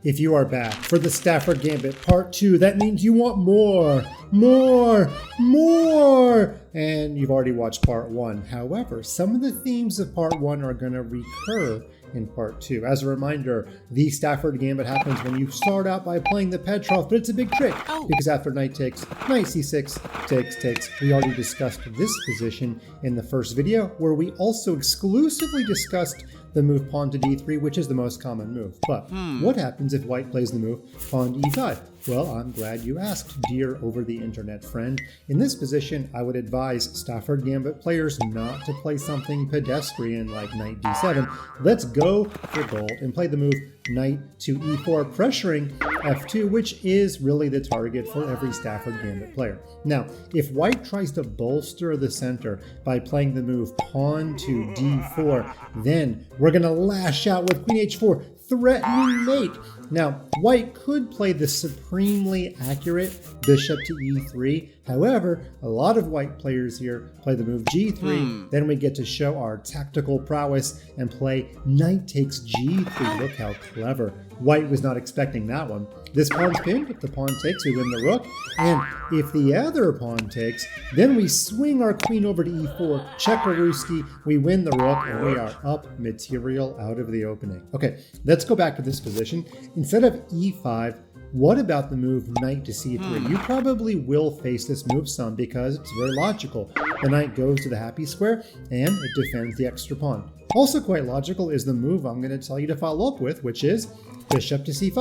if you are back for the Stafford Gambit Part 2, that means you want more, more, more, and you've already watched Part 1. However, some of the themes of Part 1 are going to recur in Part 2. As a reminder, the Stafford Gambit happens when you start out by playing the Petrov, but it's a big trick because after knight takes, knight c6, takes. We already discussed this position in the first video, where we also exclusively discussed the move pawn to d3, which is the most common move. But what happens if white plays the move pawn to e5? Well, I'm glad you asked, dear over the internet friend. In this position, I would advise Stafford Gambit players not to play something pedestrian like knight d7. Let's go for gold and play the move knight to e4, pressuring f2, which is really the target for every Stafford Gambit player. Now, if white tries to bolster the center by playing the move pawn to d4, then we're going to lash out with queen h4, threatening mate. Now, white could play the supremely accurate bishop to e3. However, a lot of white players here play the move g3. Then we get to show our tactical prowess and play knight takes g3. Look how clever. White was not expecting that one. This pawn's pinned. If the pawn takes, we win the rook. And if the other pawn takes, then we swing our queen over to e4, Chekaruski, we win the rook, and we are up material out of the opening. Okay, let's go back to this position. Instead of e5, what about the move knight to c3? You probably will face this move some because it's very logical. The knight goes to the happy square and it defends the extra pawn. Also quite logical is the move I'm going to tell you to follow up with, which is bishop to c5,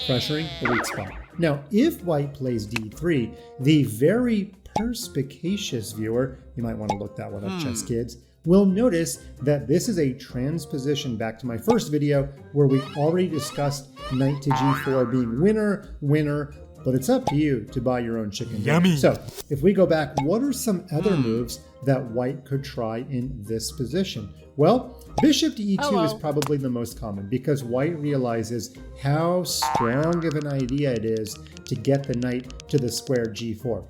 pressuring the weak spot. Now, if white plays d3, the very perspicacious viewer, you might want to look that one up, ChessKids, will notice that this is a transposition back to my first video where we already discussed knight to g4 being winner, but it's up to you to buy your own chicken dinner. So if we go back, what are some other moves that white could try in this position? Well, bishop to e2 is probably the most common because white realizes how strong of an idea it is to get the knight to the square g4.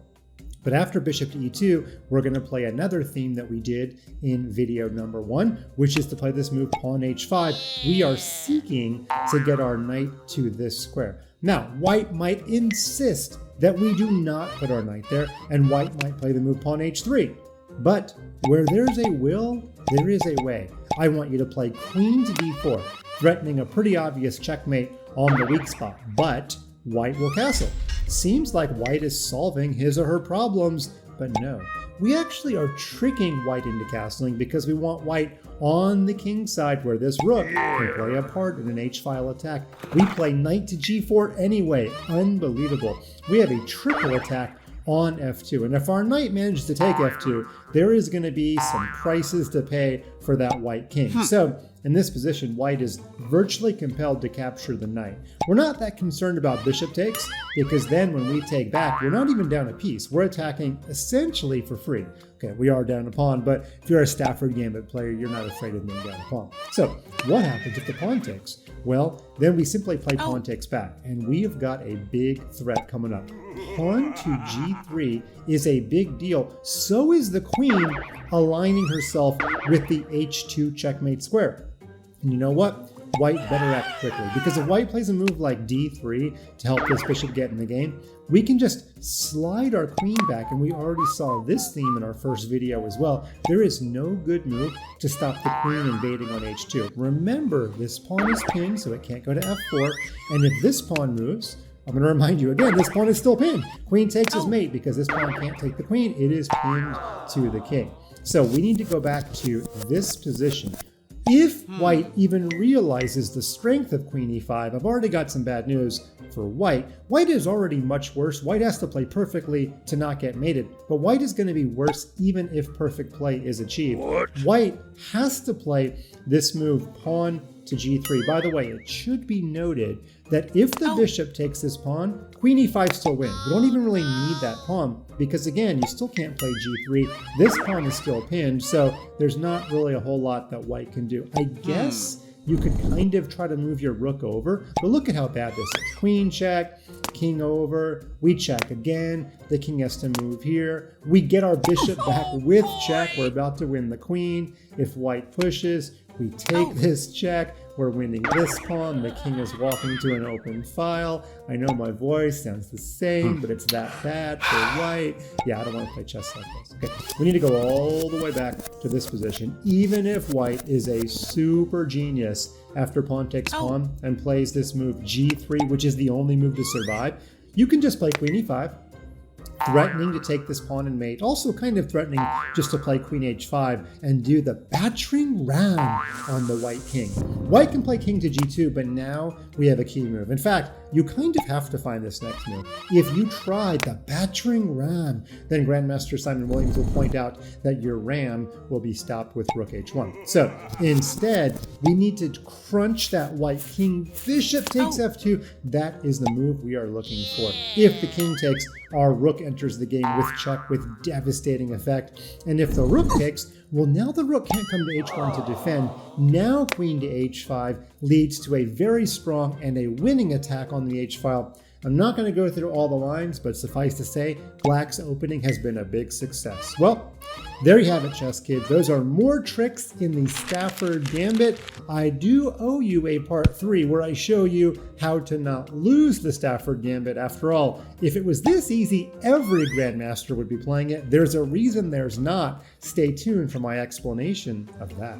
But after bishop to e2, we're going to play another theme that we did in video number 1, which is to play this move pawn h5. We are seeking to get our knight to this square. Now, white might insist that we do not put our knight there, and white might play the move pawn h3. But where there's a will, there is a way. I want you to play queen to d4, threatening a pretty obvious checkmate on the weak spot, but white will castle. Seems like white is solving his or her problems, but no. We actually are tricking white into castling because we want white on the king side where this rook can play a part in an h-file attack. We play knight to g4 anyway. Unbelievable. We have a triple attack on f2, and if our knight manages to take f2, there is going to be some prices to pay for that white king. So in this position, white is virtually compelled to capture the knight. We're not that concerned about bishop takes, because then when we take back, we're not even down a piece. We're attacking essentially for free. Okay, we are down a pawn, but if you're a Stafford Gambit player, you're not afraid of being down a pawn. So what happens if the pawn takes? Well, then we simply play pawn takes back, and we have got a big threat coming up. Pawn to g3 is a big deal. So is the queen aligning herself with the h2 checkmate square. And you know what? White better act quickly, because if white plays a move like d3 to help this bishop get in the game, we can just slide our queen back, and we already saw this theme in our first video as well. There is no good move to stop the queen invading on h2. Remember, this pawn is pinned, so it can't go to f4, and if this pawn moves, I'm going to remind you again, this pawn is still pinned. Queen takes as mate because this pawn can't take the queen. It is pinned to the king. So we need to go back to this position. If white even realizes the strength of queen e5, I've already got some bad news for white. White is already much worse. White has to play perfectly to not get mated, but white is going to be worse even if perfect play is achieved. White has to play this move pawn to g3. By the way, it should be noted that if the bishop takes this pawn, queen e5 still wins. We don't even really need that pawn because, again, you still can't play g3. This pawn is still pinned, so there's not really a whole lot that white can do. I guess you could kind of try to move your rook over, but look at how bad this is. Queen check, king over, we check again, the king has to move here. We get our bishop back with check, we're about to win the queen. If white pushes, we take this check, we're winning this pawn, the king is walking to an open file. I know my voice sounds the same, but it's that bad for white. Yeah, I don't want to play chess like this. Okay, we need to go all the way back to this position, even if white is a super genius after pawn takes pawn and plays this move g3, which is the only move to survive. You can just play queen e5, threatening to take this pawn and mate, also kind of threatening just to play queen h5 and do the battering ram on the white king. White can play king to g2, but now we have a key move. In fact, you kind of have to find this next move. If you try the battering ram, then Grandmaster Simon Williams will point out that your ram will be stopped with rook h1. So instead, we need to crunch that white king. Bishop takes f2. That is the move we are looking for. If the king takes, our rook enters the game with check with devastating effect. And if the rook takes, well, now the rook can't come to h1 to defend. Now queen to h5 leads to a very strong and a winning attack on the h-file. I'm not going to go through all the lines, but suffice to say, Black's opening has been a big success. Well, there you have it, chess kids. Those are more tricks in the Stafford Gambit. I do owe you a part 3 where I show you how to not lose the Stafford Gambit. After all, if it was this easy, every Grandmaster would be playing it. There's a reason there's not. Stay tuned for my explanation of that.